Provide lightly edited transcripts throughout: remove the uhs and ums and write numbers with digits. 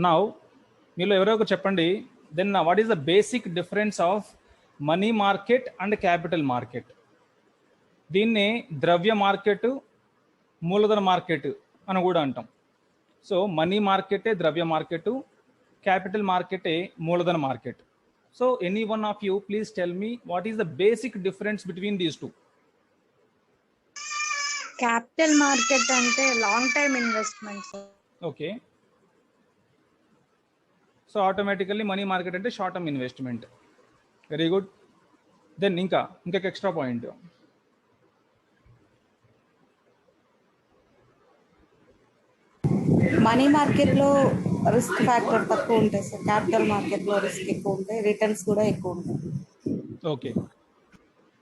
Now మీలో ఎవరో ఒకరు చెప్పండి, then what is the basic difference of money market and capital market? దీన్నే ద్రవ్య మార్కెట్, మూలధన మార్కెట్ అని కూడా అంటాం. సో మనీ మార్కెటే ద్రవ్య మార్కెట్, క్యాపిటల్ మార్కెటే మూలధన market. So any one of you please tell me what is the basic difference between these two? Capital market అంటే long time investments. Okay, so automatically money market అంటే short term investment. Very good. Then ఇంకా extra point, money మార్కెట్లో risk factor తక్కువ ఉంటాయి sir, capital మార్కెట్లో risk ఎక్కువ ఉంటాయి, returns కూడా ఎక్కువ ఉంటాయి. ఓకే,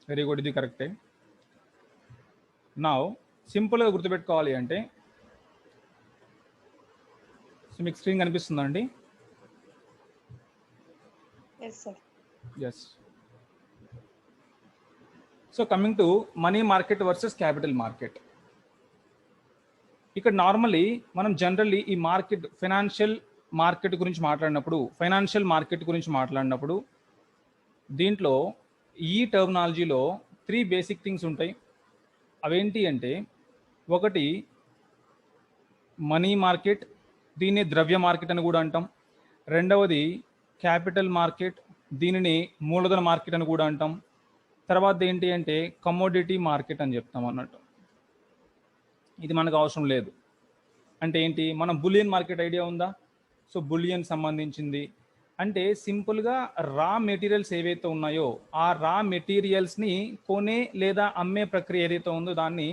వెరీ గుడ్, ఇది కరెక్టే. నా సింపుల్గా గుర్తుపెట్టుకోవాలి అంటే, సో మీకు స్క్రీన్ కనిపిస్తుందండి? Yes. So coming to money market versus capital market. ఇక్కడ నార్మల్లీ మనం జనరల్లీ ఈ మార్కెట్ ఫైనాన్షియల్ మార్కెట్ గురించి మాట్లాడినప్పుడు దీంట్లో ఈ టర్మినాలజీలో 3 బేసిక్ థింగ్స్ ఉంటాయి. అవేంటి అంటే, ఒకటి మనీ మార్కెట్, దీన్ని ద్రవ్య మార్కెట్ అని కూడా అంటాం. రెండవది క్యాపిటల్ మార్కెట్, దీనిని మూలధన మార్కెట్ అని కూడా అంటాం. తర్వాత ఏంటి అంటే కమోడిటీ మార్కెట్ అని చెప్తాం అన్నట్టు. ఇది మనకు అవసరం లేదు. అంటే ఏంటి, మనం బులియన్ మార్కెట్ ఐడియా ఉందా? సో బులియన్ సంబంధించింది అంటే సింపుల్గా రా మెటీరియల్స్ ఏవైతే ఉన్నాయో ఆ రా మెటీరియల్స్ని కొనే లేదా అమ్మే ప్రక్రియ ఏదైతే ఉందో దాన్ని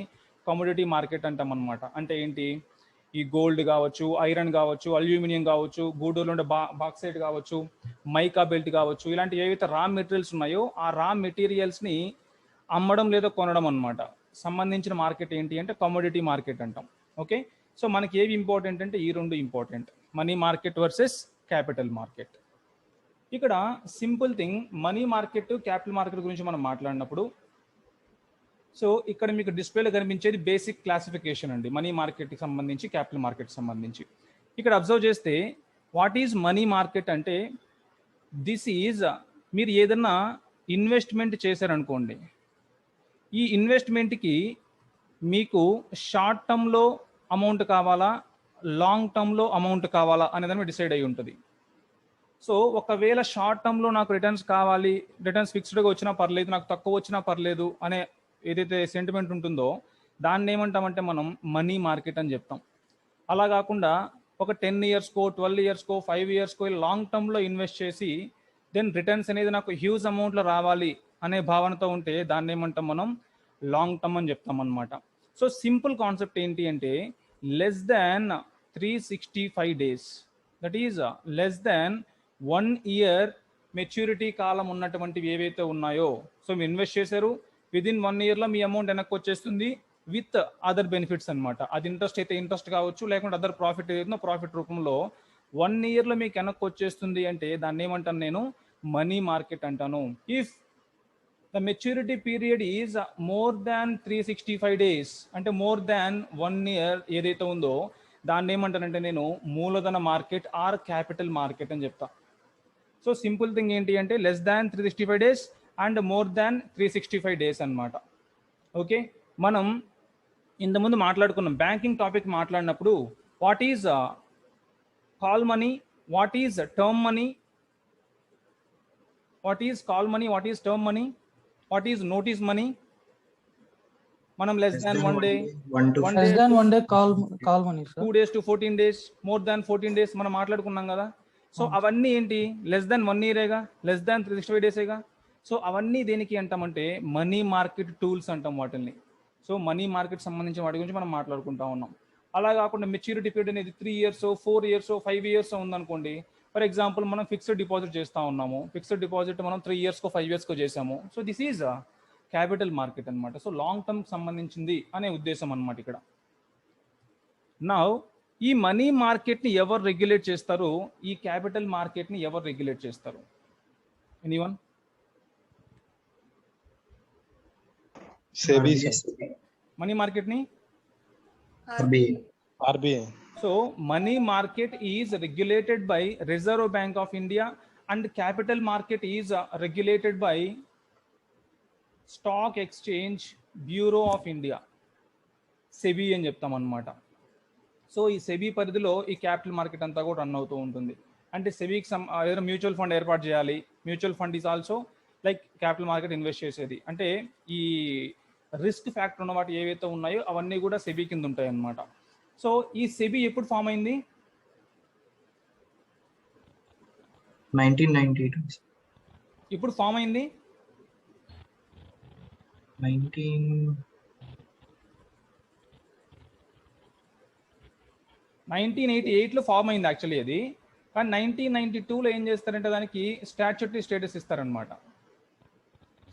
కమోడిటీ మార్కెట్ అంటాం అనమాట. అంటే ఏంటి, ఈ గోల్డ్ కావచ్చు, ఐరన్ కావచ్చు, అల్యూమినియం కావచ్చు, గూడూరులో ఉండే బాక్సైట్ కావచ్చు, మైకా బెల్ట్ కావచ్చు, ఇలాంటి ఏవైతే రా మెటీరియల్స్ ఉన్నాయో ఆ రా మెటీరియల్స్ని అమ్మడం లేదా కొనడం అనమాట సంబంధించిన మార్కెట్ ఏంటి అంటే కమోడిటీ మార్కెట్ అంటాం. ఓకే, సో మనకి ఏవి ఇంపార్టెంట్ అంటే ఈ రెండు important, money market versus capital market. ఇక్కడ simple thing, money market capital market గురించి మనం మాట్లాడినప్పుడు, సో ఇక్కడ మీకు డిస్ప్లేలో కనిపించేది బేసిక్ క్లాసిఫికేషన్ అండి, మనీ మార్కెట్కి సంబంధించి క్యాపిటల్ మార్కెట్కి సంబంధించి. ఇక్కడ అబ్జర్వ్ చేస్తే వాట్ ఈజ్ మనీ మార్కెట్ అంటే, దిస్ ఈజ్ మీరు ఏదన్నా ఇన్వెస్ట్మెంట్ చేశారనుకోండి, ఈ ఇన్వెస్ట్మెంట్కి మీకు షార్ట్ టర్మ్లో అమౌంట్ కావాలా, లాంగ్ టర్మ్లో అమౌంట్ కావాలా అనేదాన్ని డిసైడ్ అయి ఉంటుంది. సో ఒకవేళ షార్ట్ టర్మ్లో నాకు రిటర్న్స్ కావాలి, రిటర్న్స్ ఫిక్స్డ్గా వచ్చినా పర్లేదు, నాకు తక్కువ వచ్చినా పర్లేదు అనే ఏదైతే సెంటిమెంట్ ఉంటుందో దాన్ని ఏమంటామంటే మనం మనీ మార్కెట్ అని చెప్తాం. అలా కాకుండా ఒక 10 ఇయర్స్కో 12 ఇయర్స్కో 5 ఇయర్స్కో లాంగ్ టర్మ్లో ఇన్వెస్ట్ చేసి దెన్ రిటర్న్స్ అనేది నాకు హ్యూజ్ అమౌంట్లో రావాలి అనే భావనతో ఉంటే దాన్ని ఏమంటాం మనం లాంగ్ టర్మ్ అని చెప్తాం అనమాట. సో సింపుల్ కాన్సెప్ట్ ఏంటి అంటే, less than 365 days, that is less than 1 year maturity కాలం ఉన్నటువంటివి ఏవైతే ఉన్నాయో, సో మీరు ఇన్వెస్ట్ చేశారు, విదిన్ 1 yearలో మీ అమౌంట్ వెనక్కి వచ్చేస్తుంది విత్ అదర్ బెనిఫిట్స్ అనమాట. అది ఇంట్రెస్ట్ అయితే ఇంట్రెస్ట్ కావచ్చు, లేకుంటే అదర్ ప్రాఫిట్ ఏదైనా ప్రాఫిట్ రూపంలో 1 yearలో మీకు వెనక్కి వచ్చేస్తుంది అంటే దాన్ని ఏమంటాను నేను, మనీ మార్కెట్ అంటాను. If the maturity period is more than 365 days అంటే మోర్ దాన్ 1 year ఏదైతే ఉందో దాన్ని ఏమంటానంటే నేను మూలధన మార్కెట్ ఆర్ క్యాపిటల్ మార్కెట్ అని చెప్తా. సో సింపుల్ థింగ్ ఏంటి అంటే less than 365 days and more than 365 days అనమాట. ఓకే, మనం ఇంతకుముందు మాట్లాడుకున్నాం బ్యాంకింగ్ టాపిక్ మాట్లాడినప్పుడు, what is call money, what is term money, what is call money, what is term money, what is notice money. మనం less than 1 day, 1 day call money, 2 days to 14 days, more than 14 days మనం మాట్లాడుకున్నాం కదా. So అవన్నీ ఏంటి, less than 1 yearగా, less than 365 daysగా. So అవన్నీ దేనికి అంటామంటే money market tools అంటాం వాటిని. సో మనీ మార్కెట్ సంబంధించిన వాటి గురించి మనం మాట్లాడుకుంటా ఉన్నాం. అలా కాకుండా మెచ్యూరిటీ పీరియడ్ అనేది 3 years 4 years 5 years ఉందనుకోండి, ఫర్ ఎగ్జాంపుల్ మనం ఫిక్స్డ్ డిపాజిట్ చేస్తూ ఉన్నాము, ఫిక్స్డ్ డిపాజిట్ మనం 3 years 5 years చేసాము. So this is capital market అనమాట. సో లాంగ్ టర్మ్ సంబంధించింది అనే ఉద్దేశం అనమాట ఇక్కడ. నౌ ఈ మనీ మార్కెట్ని ఎవరు రెగ్యులేట్ చేస్తారు, ఈ క్యాపిటల్ మార్కెట్ని ఎవరు రెగ్యులేట్ చేస్తారు? ఎనీవన్? మనీ మార్కెట్ని RBI. So money market is regulated by Reserve Bank of India, and capital market is regulated by Stock Exchange Bureau of India, SEBI అని చెప్తాం అనమాట. సో ఈ సెబీ పరిధిలో ఈ క్యాపిటల్ మార్కెట్ అంతా కూడా రన్ అవుతూ ఉంటుంది. అంటే సెబీకి ఏదైనా మ్యూచువల్ ఫండ్ ఏర్పాటు చేయాలి. Mutual fund is also like capital market invest చేసేది. అంటే ఈ రిస్క్ ఫ్యాక్టర్ ఉన్న వాటి ఏవైతే ఉన్నాయో అవన్నీ కూడా సెబీ కింద ఉంటాయి అన్నమాట. సో ఈ సెబీ ఎప్పుడు ఫామ్ అయింది? 1992. ఇప్పుడు ఫామ్ అయింది 1988లో ఫామ్ అయింది యాక్చువల్లీ అది. కానీ 1992లో ఏం చేస్తారంటే దానికి స్టాట్యూటరీ స్టేటస్ ఇస్తారనమాట.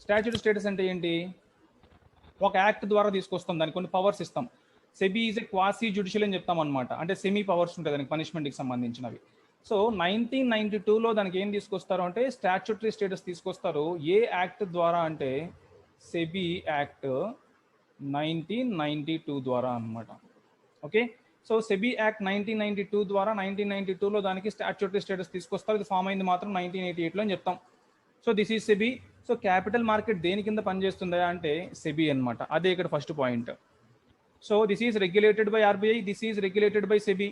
స్టాట్యూటరీ స్టేటస్ అంటే ఏంటి? ఒక యాక్ట్ ద్వారా తీసుకొస్తాం, దానికి కొన్ని పవర్స్ ఇస్తాం. SEBI is a quasi judicial అని చెప్తాం అనమాట. అంటే సెమీ పవర్స్ ఉంటాయి దానికి, పనిష్మెంట్కి సంబంధించినవి. సో 1992లో దానికి ఏం తీసుకొస్తారు అంటే స్టాట్యూటరీ స్టేటస్ తీసుకొస్తారు. ఏ యాక్ట్ ద్వారా అంటే సెబీ యాక్ట్ 1992 ద్వారా అనమాట. ఓకే, సో సెబీ యాక్ట్ 1992 ద్వారా 1992లో దానికి స్టాట్యూటరీ స్టేటస్ తీసుకొస్తారు. ఇది ఫామ్ అయింది మాత్రం 1988లో అని చెప్తాం. So this is SEBI. So capital market దేని కింద పనిచేస్తుందా అంటే సెబీ అనమాట. అదే ఇక్కడ first point. So this is regulated by RBI, this is regulated by SEBI,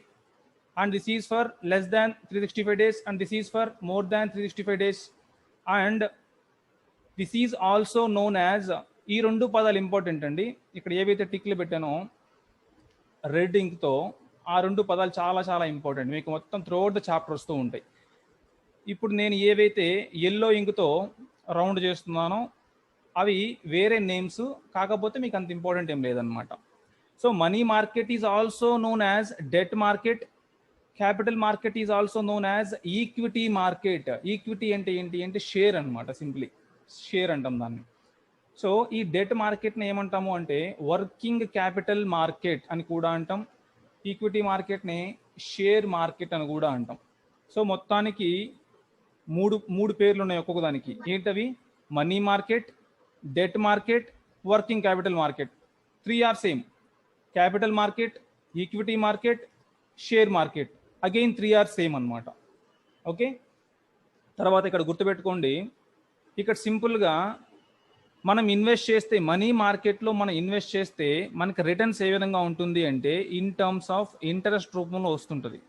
and this is for less than 365 days and this is for more than 365 days, and this is also known as, ఈ రెండు పదాలు important అండి. ఇక్కడ ఏవైతే టిక్లు పెట్టానో red ఇంక్తో, ఆ రెండు పదాలు చాలా చాలా ఇంపార్టెంట్. మీకు మొత్తం త్రూఅవుట్ ద చాప్టర్ వస్తూ ఉంటాయి. ఇప్పుడు నేను ఏవైతే ఎల్లో ఇంక్తో రౌండ్ చేస్తున్నానో అవి వేరే నేమ్స్, కాకపోతే మీకు అంత ఇంపార్టెంట్ ఏం లేదనమాట. So money market is also known as debt market, capital market is also known as equity market. Equity అంటే ఏంటి అంటే షేర్ అనమాట, సింప్లీ షేర్ అంటాం దాన్ని. సో ఈ డెట్ మార్కెట్ని ఏమంటాము అంటే వర్కింగ్ క్యాపిటల్ మార్కెట్ అని కూడా అంటాం. ఈక్విటీ మార్కెట్ని షేర్ మార్కెట్ అని కూడా అంటాం. సో మొత్తానికి మూడు పేర్లు ఉన్నాయి ఒక్కొక్క దానికి. ఏంటవి? Money market, debt market, working capital market. 3 are same. Capital market, equity market, share market, again 3 are same అనమాట. ఓకే, తర్వాత ఇక్కడ గుర్తుపెట్టుకోండి, ఇక్కడ సింపుల్గా మనం ఇన్వెస్ట్ చేస్తే మనీ మార్కెట్లో మనం ఇన్వెస్ట్ చేస్తే మనకి రిటర్న్స్ ఏ విధంగా ఉంటుంది అంటే ఇన్ టర్మ్స్ ఆఫ్ ఇంట్రెస్ట్ రూపంలో వస్తుంటుంది.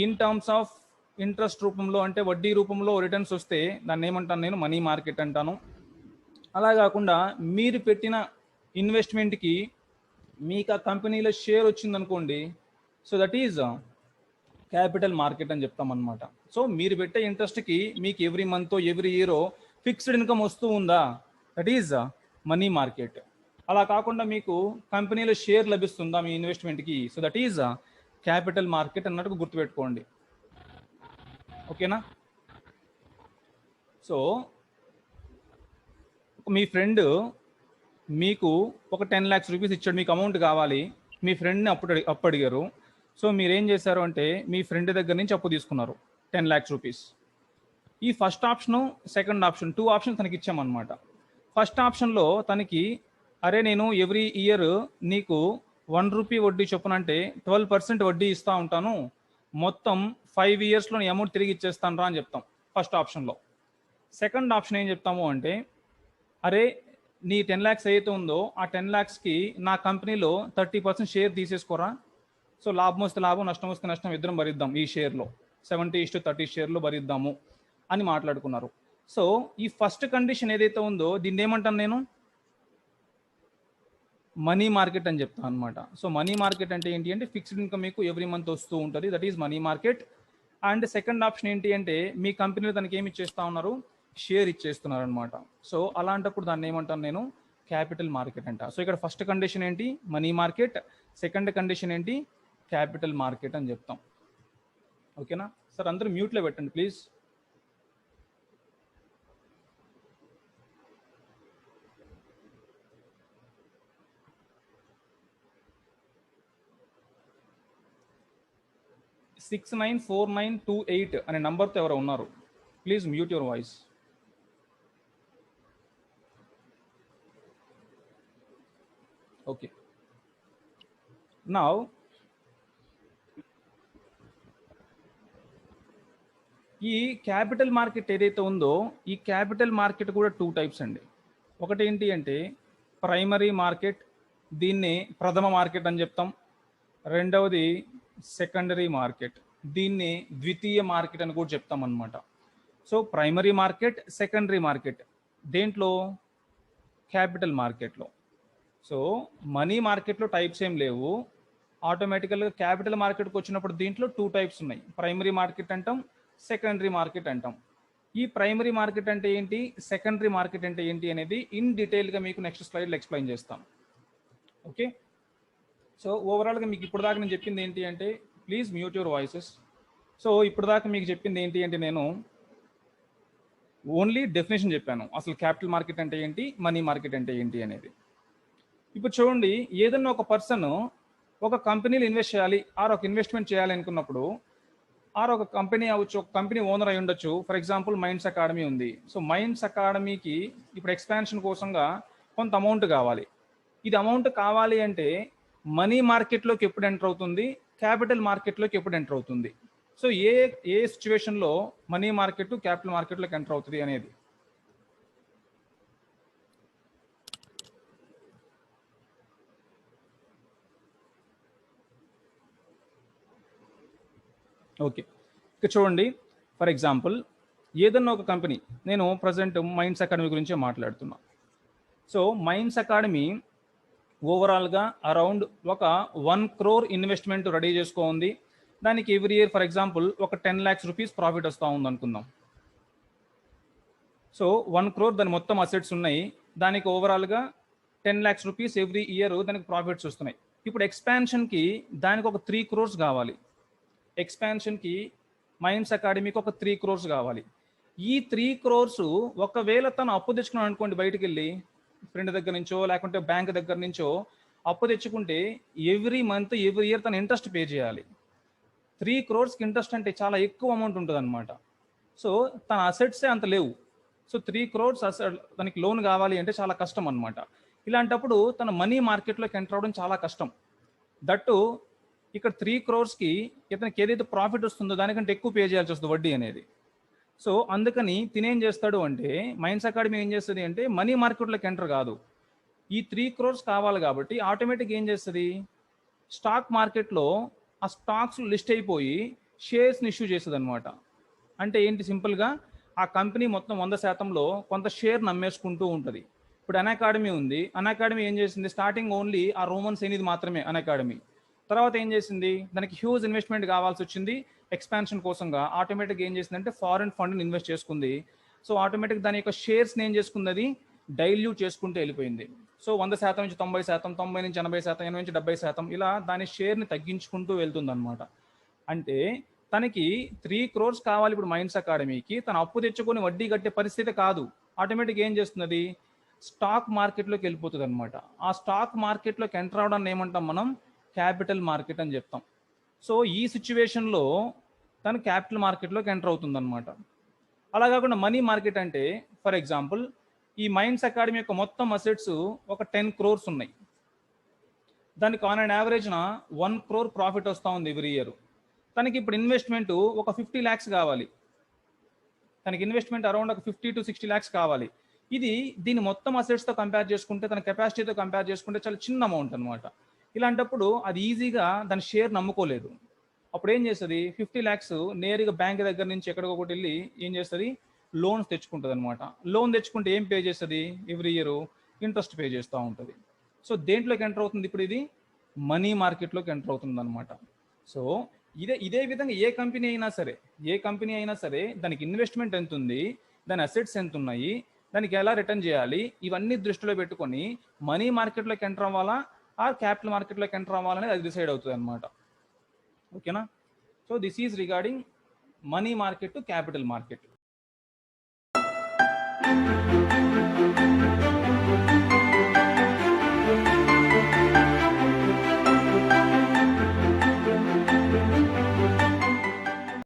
ఇన్ టర్మ్స్ ఆఫ్ ఇంట్రెస్ట్ రూపంలో అంటే వడ్డీ రూపంలో రిటర్న్స్ వస్తే దాన్ని ఏమంటాను నేను? మనీ మార్కెట్ అంటాను. అలా కాకుండా మీరు పెట్టిన ఇన్వెస్ట్మెంట్కి మీకు ఆ కంపెనీలో షేర్ వచ్చిందనుకోండి, so that is capital market అని చెప్తాం అనమాట. సో మీరు పెట్టే ఇంట్రెస్ట్కి మీకు every month every year fixed income వస్తూ ఉందా, దట్ ఈజ్ మనీ మార్కెట్. అలా కాకుండా మీకు కంపెనీలో షేర్ లభిస్తుందా మీ ఇన్వెస్ట్మెంట్కి, so that is capital market అన్నట్టు గుర్తుపెట్టుకోండి. ఓకేనా? సో మీ ఫ్రెండ్ మీకు ఒక 10 lakhs రూపీస్ ఇచ్చాడు, మీకు అమౌంట్ కావాలి. మీ ఫ్రెండ్ని అప్పు అడిగారు. సో మీరేం చేశారు అంటే మీ ఫ్రెండ్ దగ్గర నుంచి అప్పు తీసుకున్నారు 10 lakhs రూపీస్. ఈ first option, second option, 2 options తనకి ఇచ్చామన్నమాట. ఫస్ట్ ఆప్షన్లో తనకి అరే నేను ఎవ్రీ ఇయర్ నీకు 1 రూపీ వడ్డీ చొప్పున అంటే 12% వడ్డీ ఇస్తూ ఉంటాను, మొత్తం 5 yearsలో నీ అమౌంట్ తిరిగి ఇచ్చేస్తాను రా అని చెప్తాం ఫస్ట్ ఆప్షన్లో. సెకండ్ ఆప్షన్ ఏం చెప్తాము అంటే అరే నీ 10 lakhs ఏదైతే ఉందో ఆ 10 lakhsకి నా కంపెనీలో 30% షేర్ తీసేసుకోరా, సో లాభం వస్తే లాభం, నష్టం వస్తే నష్టం, ఇద్దరం భరిద్దాం, ఈ షేర్లో 70:30 షేర్లో భరిద్దాము అని మాట్లాడుకున్నారు. సో ఈ ఫస్ట్ కండిషన్ ఏదైతే ఉందో దీన్ని ఏమంటాను నేను? మనీ మార్కెట్ అని చెప్తాను అనమాట. సో మనీ మార్కెట్ అంటే ఏంటి అంటే ఫిక్స్డ్ ఇన్కమ్ మీకు ఎవ్రీ మంత్ వస్తూ ఉంటుంది, that is money market. And second option ఏంటి అంటే మీ కంపెనీలో తనకి ఏమి ఇచ్చేస్తా ఉన్నారు? షేర్ ఇచ్చేస్తున్నారు అనమాట. సో అలాంటప్పుడు దాన్ని ఏమంటాను నేను? క్యాపిటల్ మార్కెట్ అంట. సో ఇక్కడ ఫస్ట్ కండిషన్ ఏంటి? Money market. సెకండ్ కండిషన్ ఏంటి? క్యాపిటల్ మార్కెట్ అని చెప్తాం. ఓకేనా సార్? అందరూ మ్యూట్లో పెట్టండి ప్లీజ్. సిక్స్ 94928 అనే నంబర్తో ఎవరో ఉన్నారు, please mute your voice. Okay, now ఈ క్యాపిటల్ మార్కెట్ ఏదైతే ఉందో ఈ క్యాపిటల్ మార్కెట్ కూడా 2 టైప్స్ అండి. ఒకటి ఏంటి అంటే ప్రైమరీ మార్కెట్, దీన్ని ప్రథమ మార్కెట్ అని చెప్తాం. రెండవది సెకండరీ మార్కెట్, దీన్ని ద్వితీయ మార్కెట్ అని కూడా చెప్తాం అన్నమాట. So primary market, secondary market దేంట్లో? క్యాపిటల్ మార్కెట్లో. సో మనీ మార్కెట్లో టైప్స్ ఏం లేవు. ఆటోమేటికల్గా క్యాపిటల్ మార్కెట్కి వచ్చినప్పుడు దీంట్లో 2 టైప్స్ ఉన్నాయి. ప్రైమరీ మార్కెట్ అంటాం, సెకండరీ మార్కెట్ అంటాం. ఈ ప్రైమరీ మార్కెట్ అంటే ఏంటి, సెకండరీ మార్కెట్ అంటే ఏంటి అనేది ఇన్ డీటెయిల్గా మీకు నెక్స్ట్ స్లైడ్లో ఎక్స్ప్లెయిన్ చేస్తాం. ఓకే, సో ఓవరాల్గా మీకు ఇప్పుడు దాకా నేను చెప్పింది ఏంటి అంటే, please mute your voices. So ఇప్పుడు దాకా మీకు చెప్పింది ఏంటి అంటే, నేను ఓన్లీ డెఫినేషన్ చెప్పాను, అసలు క్యాపిటల్ మార్కెట్ అంటే ఏంటి, మనీ మార్కెట్ అంటే ఏంటి అనేది. ఇప్పుడు చూడండి, ఏదన్నా ఒక పర్సన్ ఒక కంపెనీలో ఇన్వెస్ట్ చేయాలి ఆర్ ఒక ఇన్వెస్ట్మెంట్ చేయాలి అనుకున్నప్పుడు, ఆర్ ఒక కంపెనీ అవ్వచ్చు, ఒక కంపెనీ ఓనర్ అయి ఉండొచ్చు. ఫర్ ఎగ్జాంపుల్ మైండ్స్ అకాడమీ ఉంది. సో మైండ్స్ అకాడమీకి ఇప్పుడు ఎక్స్పాన్షన్ కోసంగా కొంత అమౌంట్ కావాలి. ఇది అమౌంట్ కావాలి అంటే మనీ మార్కెట్లోకి ఎప్పుడు ఎంటర్ అవుతుంది, క్యాపిటల్ మార్కెట్లోకి ఎప్పుడు ఎంటర్ అవుతుంది, సో ఏ సిచ్యువేషన్లో మనీ మార్కెట్ క్యాపిటల్ మార్కెట్లోకి ఎంటర్ అవుతుంది అనేది. ఓకే, ఇక చూడండి, ఫర్ ఎగ్జాంపుల్ ఏదన్నా ఒక కంపెనీ, నేను ప్రజెంట్ మైండ్స్ అకాడమీ గురించే మాట్లాడుతున్నా. సో మైండ్స్ అకాడమీ ఓవరాల్గా అరౌండ్ ఒక 1 crore ఇన్వెస్ట్మెంట్ రెడీ చేసుకోండి. దానికి ఎవ్రీ ఇయర్ ఫర్ ఎగ్జాంపుల్ ఒక 10 lakhs rupees ప్రాఫిట్ వస్తూ ఉంది అనుకుందాం. సో 1 crore దాని మొత్తం అసెట్స్ ఉన్నాయి, దానికి ఓవరాల్గా 10 lakhs rupees ఎవ్రీ ఇయర్ దానికి ప్రాఫిట్స్ వస్తున్నాయి. ఇప్పుడు ఎక్స్పాన్షన్కి దానికి ఒక 3 crores కావాలి. ఎక్స్పాన్షన్కి మైండ్స్ అకాడమీకి ఒక 3 crores కావాలి. ఈ 3 crores ఒకవేళ తను అప్పు తెచ్చుకున్నాను అనుకోండి, బయటికి వెళ్ళి ఫ్రెండ్ దగ్గర నుంచో లేకుంటే బ్యాంక్ దగ్గర నుంచో అప్పు తెచ్చుకుంటే ఎవ్రీ మంత్ ఎవ్రీ ఇయర్ తను ఇంట్రెస్ట్ పే చేయాలి. 3 crores ఇంట్రెస్ట్ అంటే చాలా ఎక్కువ అమౌంట్ ఉంటుంది అనమాట. సో తన అసెట్సే అంత లేవు. సో 3 crores తనకి లోన్ కావాలి అంటే చాలా కష్టం అనమాట. ఇలాంటప్పుడు తన మనీ మార్కెట్లోకి ఎంటర్ అవ్వడం చాలా కష్టం. దట్టు ఇక్కడ 3 crores ఇతనికి ఏదైతే ప్రాఫిట్ వస్తుందో దానికంటే ఎక్కువ పే చేయాల్సి వస్తుంది వడ్డీ అనేది. సో అందుకని తినేం చేస్తాడు అంటే, మైండ్స్ అకాడమీ ఏం చేస్తుంది అంటే మనీ మార్కెట్లోకి ఎంటర్ కాదు, ఈ 3 crores కావాలి కాబట్టి ఆటోమేటిక్ ఏం చేస్తుంది, స్టాక్ మార్కెట్లో ఆ స్టాక్స్ లిస్ట్ అయిపోయి షేర్స్ని ఇష్యూ చేస్తుంది అనమాట. అంటే ఏంటి, సింపుల్గా ఆ కంపెనీ మొత్తం 100%లో కొంత షేర్ నమ్మేసుకుంటూ ఉంటుంది. ఇప్పుడు అకాడమీ ఉంది, అకాడమీ ఏం చేసింది, స్టార్టింగ్ ఓన్లీ ఆ రోమన్స్ అనేది మాత్రమే అకాడమీ. తర్వాత ఏం చేసింది, దానికి హ్యూజ్ ఇన్వెస్ట్మెంట్ కావాల్సి వచ్చింది ఎక్స్పాన్షన్ కోసంగా. ఆటోమేటిక్గా ఏం చేసిందంటే ఫారిన్ ఫండ్ని ఇన్వెస్ట్ చేసుకుంది. సో ఆటోమేటిక్ దాని యొక్క షేర్స్ని ఏం చేసుకుంది, అది డైల్యూట్ చేసుకుంటూ వెళ్ళిపోయింది. సో 100% నుంచి 90%, 90 నుంచి 80%, 80 నుంచి 70%, ఇలా దాని షేర్ని తగ్గించుకుంటూ వెళ్తుంది అనమాట. అంటే తనకి 3 crores కావాలి ఇప్పుడు మైండ్స్ అకాడమీకి, తన అప్పు తెచ్చుకొని వడ్డీ కట్టే పరిస్థితి కాదు. ఆటోమేటిక్ ఏం చేస్తున్నది, స్టాక్ మార్కెట్లోకి వెళ్ళిపోతుంది అనమాట. ఆ స్టాక్ మార్కెట్లోకి ఎంటర్ అవడాన్ని ఏమంటాం మనం, క్యాపిటల్ మార్కెట్ అని చెప్తాం. సో ఈ సిచ్యువేషన్లో తను క్యాపిటల్ మార్కెట్లోకి ఎంటర్ అవుతుంది అనమాట. అలా కాకుండా మనీ మార్కెట్ అంటే, ఫర్ ఎగ్జాంపుల్ ఈ మైండ్స్ అకాడమీ యొక్క మొత్తం అసెట్స్ ఒక 10 crores ఉన్నాయి. దానికి ఆన్ అండ్ యావరేజ్న 1 crore ప్రాఫిట్ వస్తూ ఉంది ఎవ్రీ ఇయర్. తనకి ఇప్పుడు ఇన్వెస్ట్మెంట్ ఒక 50 lakhs కావాలి. తనకి ఇన్వెస్ట్మెంట్ అరౌండ్ ఒక 50 to 60 lakhs కావాలి. ఇది దీని మొత్తం అసెట్స్తో కంపేర్ చేసుకుంటే, తన కెపాసిటీతో కంపేర్ చేసుకుంటే చాలా చిన్న అమౌంట్ అనమాట. ఇలాంటప్పుడు అది ఈజీగా దాని షేర్ నమ్ముకోలేదు. అప్పుడు ఏం చేస్తుంది, 50 lakhs నేరుగా బ్యాంక్ దగ్గర నుంచి ఎక్కడికొకటి వెళ్ళి ఏం చేస్తుంది, లోన్స్ తెచ్చుకుంటుంది అనమాట. లోన్ తెచ్చుకుంటే ఏం పే చేస్తుంది, ఎవ్రీ ఇయర్ ఇంట్రెస్ట్ పే చేస్తూ ఉంటుంది. సో దేంట్లోకి ఎంటర్ అవుతుంది, ఇప్పుడు ఇది మనీ మార్కెట్లోకి ఎంటర్ అవుతుంది అనమాట. సో ఇదే విధంగా ఏ కంపెనీ అయినా సరే దానికి ఇన్వెస్ట్మెంట్ ఎంత ఉంది, దాని అసెట్స్ ఎంత ఉన్నాయి, దానికి ఎలా రిటర్న్ చేయాలి, ఇవన్నీ దృష్టిలో పెట్టుకొని మనీ మార్కెట్లోకి ఎంటర్ అవ్వాలా ఆర్ క్యాపిటల్ మార్కెట్లోకి ఎంటర్ అవ్వాలనేది అది డిసైడ్ అవుతుంది అనమాట. ఓకేనా. So this is regarding money market to capital market.